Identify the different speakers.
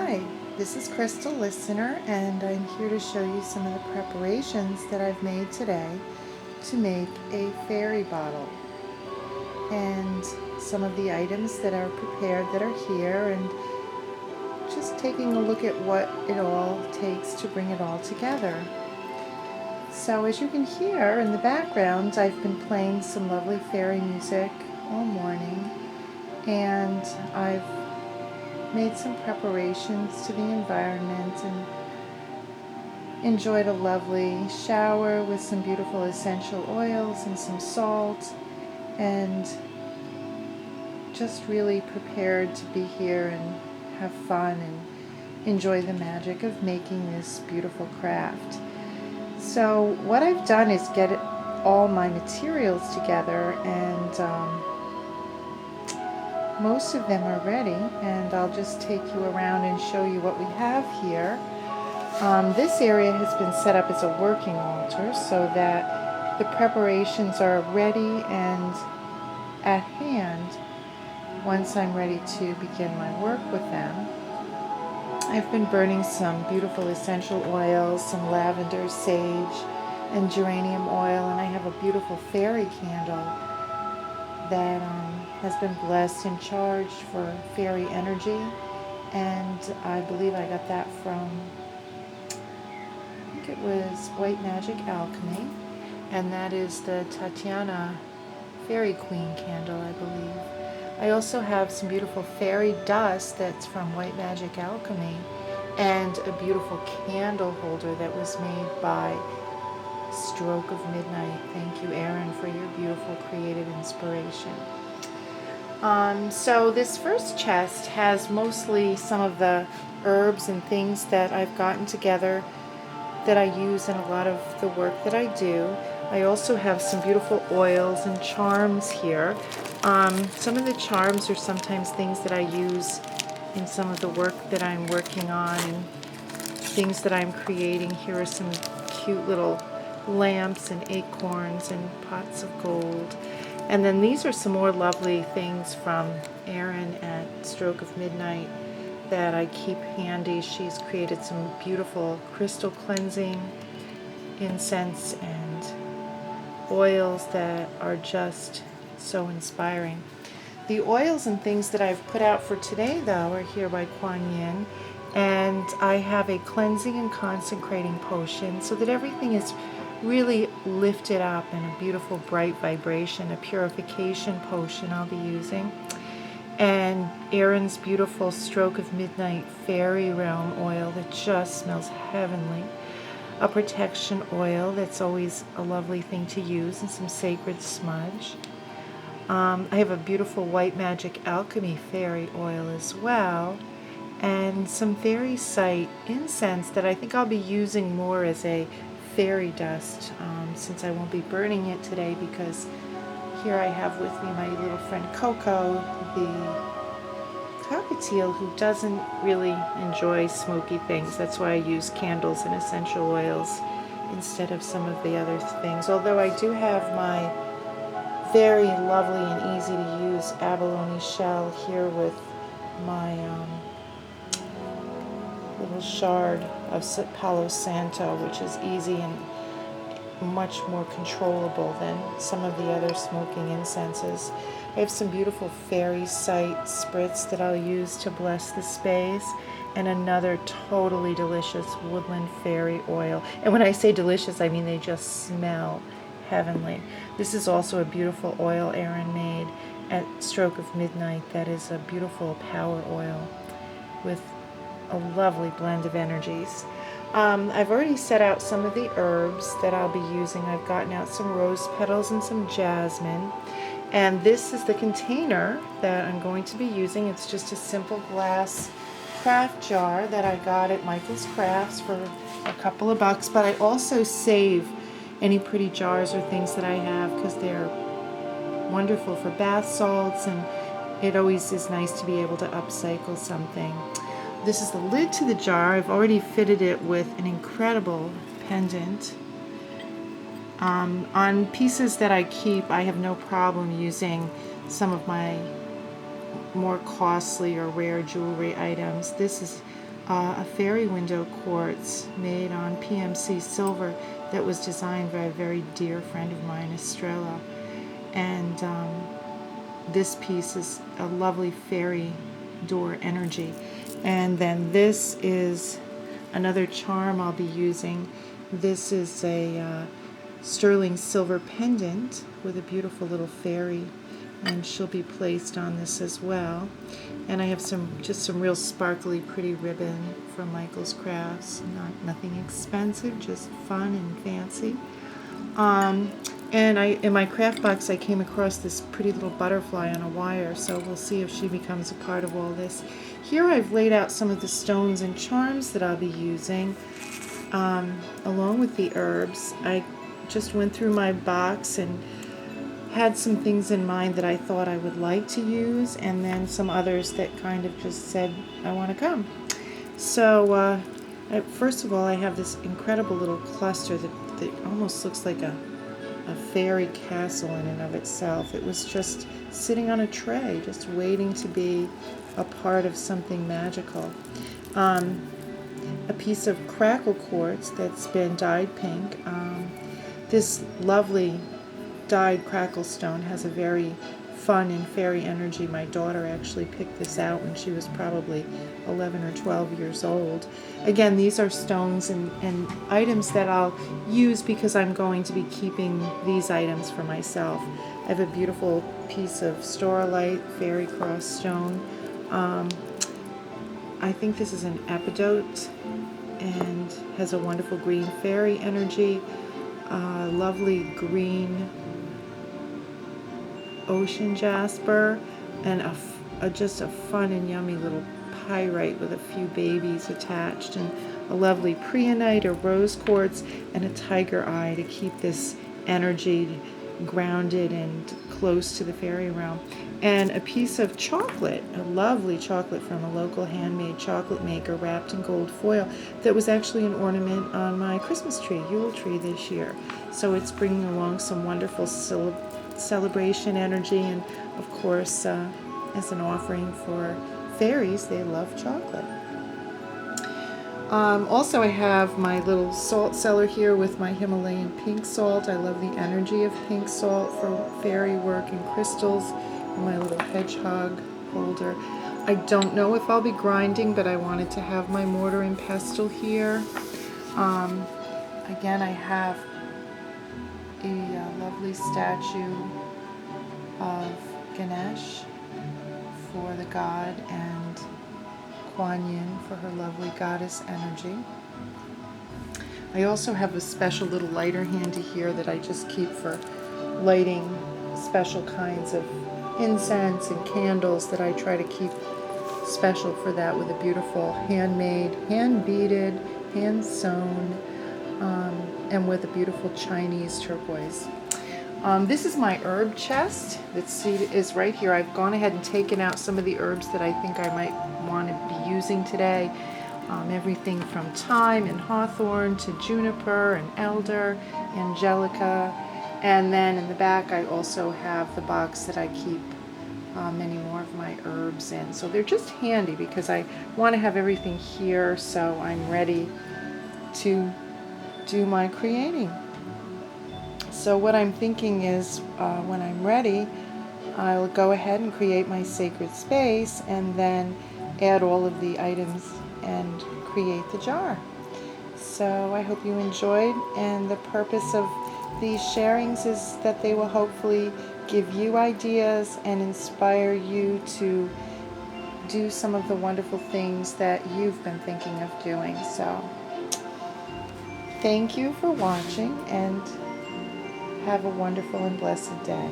Speaker 1: Hi, this is Crystal Listener, and I'm here to show you some of the preparations that I've made today to make a fairy bottle, and some of the items that are prepared that are here, and just taking a look at what it all takes to bring it all together. So as you can hear in the background, I've been playing some lovely fairy music all morning, and I've made some preparations to the environment and enjoyed a lovely shower with some beautiful essential oils and some salt, and just really prepared to be here and have fun and enjoy the magic of making this beautiful craft. So what I've done is get all my materials together, and most of them are ready, and I'll just take you around and show you what we have here. This area has been set up as a working altar so that the preparations are ready and at hand once I'm ready to begin my work with them. I've been burning some beautiful essential oils, some lavender, sage, and geranium oil, and I have a beautiful fairy candle that has been blessed and charged for fairy energy, and I believe I got that from, I think it was White Magic Alchemy, and that is the Tatiana Fairy Queen candle, I believe. I also have some beautiful fairy dust that's from White Magic Alchemy, and a beautiful candle holder that was made by Stroke of Midnight. Thank you, Erin, for your beautiful creative inspiration. So this first chest has mostly some of the herbs and things that I've gotten together that I use in a lot of the work that I do. I also have some beautiful oils and charms here. Some of the charms are sometimes things that I use in some of the work that I'm working on and things that I'm creating. Here are some cute little lamps and acorns and pots of gold. And then these are some more lovely things from Erin at Stroke of Midnight that I keep handy. She's created some beautiful crystal cleansing incense and oils that are just so inspiring. The oils and things that I've put out for today, though, are here by Kuan Yin, and I have a cleansing and consecrating potion so that everything is really lifted up in a beautiful bright vibration. A purification potion I'll be using, and Erin's beautiful Stroke of Midnight Fairy Realm oil that just smells heavenly, a protection oil that's always a lovely thing to use, and some sacred smudge. I have a beautiful White Magic Alchemy fairy oil as well, and some fairy site incense that I think I'll be using more as a fairy dust, since I won't be burning it today, because here I have with me my little friend Coco, the cockatiel, who doesn't really enjoy smoky things. That's why I use candles and essential oils instead of some of the other things. Although I do have my very lovely and easy to use abalone shell here with my little shard of Palo Santo, which is easy and much more controllable than some of the other smoking incenses. I have some beautiful fairy site spritz that I'll use to bless the space, and another totally delicious woodland fairy oil. And when I say delicious, I mean they just smell heavenly. This is also a beautiful oil Erin made at Stroke of Midnight that is a beautiful power oil with a lovely blend of energies. I've already set out some of the herbs that I'll be using. I've gotten out some rose petals and some jasmine. And this is the container that I'm going to be using. It's just a simple glass craft jar that I got at Michael's Crafts for a couple of bucks. But I also save any pretty jars or things that I have because they're wonderful for bath salts, and it always is nice to be able to upcycle something. This is the lid to the jar. I've already fitted it with an incredible pendant. On pieces that I keep, I have no problem using some of my more costly or rare jewelry items. This is a fairy window quartz made on PMC silver that was designed by a very dear friend of mine, Estrella. And this piece is a lovely fairy door energy. And then this is another charm I'll be using. This is a sterling silver pendant with a beautiful little fairy, and she'll be placed on this as well. And I have just some real sparkly pretty ribbon from Michael's Crafts. Nothing expensive, just fun and fancy. And in my craft box I came across this pretty little butterfly on a wire, so we'll see if she becomes a part of all this. Here I've laid out some of the stones and charms that I'll be using, along with the herbs. I just went through my box and had some things in mind that I thought I would like to use, and then some others that kind of just said, I want to come. So first of all, I have this incredible little cluster that almost looks like a fairy castle in and of itself. It was just sitting on a tray, just waiting to be a part of something magical. A piece of crackle quartz that's been dyed pink. This lovely dyed crackle stone has a very fun and fairy energy. My daughter actually picked this out when she was probably 11 or 12 years old. Again, these are stones and items that I'll use because I'm going to be keeping these items for myself. I have a beautiful piece of Storolite fairy cross stone. I think this is an epidote and has a wonderful green fairy energy. Lovely green ocean jasper, and just a fun and yummy little pyrite with a few babies attached, and a lovely preonite or rose quartz, and a tiger eye to keep this energy grounded and close to the fairy realm. And a piece of chocolate, a lovely chocolate from a local handmade chocolate maker wrapped in gold foil that was actually an ornament on my Christmas tree, Yule tree this year. So it's bringing along some wonderful celebration energy, and of course as an offering for fairies, they love chocolate. Also, I have my little salt cellar here with my Himalayan pink salt. I love the energy of pink salt for fairy work and crystals. And my little hedgehog holder. I don't know if I'll be grinding, but I wanted to have my mortar and pestle here. Again, I have a lovely statue of Ganesh for the god, and Kuan Yin for her lovely goddess energy. I also have a special little lighter handy here that I just keep for lighting special kinds of incense and candles that I try to keep special for that, with a beautiful handmade, hand-beaded, hand-sewn, and with a beautiful Chinese turquoise. This is my herb chest that is right here. I've gone ahead and taken out some of the herbs that I think I might want to be using today. Everything from thyme and hawthorn to juniper and elder, angelica. And then in the back I also have the box that I keep many more of my herbs in. So they're just handy because I want to have everything here so I'm ready to do my creating. So what I'm thinking is when I'm ready, I'll go ahead and create my sacred space and then add all of the items and create the jar. So I hope you enjoyed, and the purpose of these sharings is that they will hopefully give you ideas and inspire you to do some of the wonderful things that you've been thinking of doing. So thank you for watching, and have a wonderful and blessed day.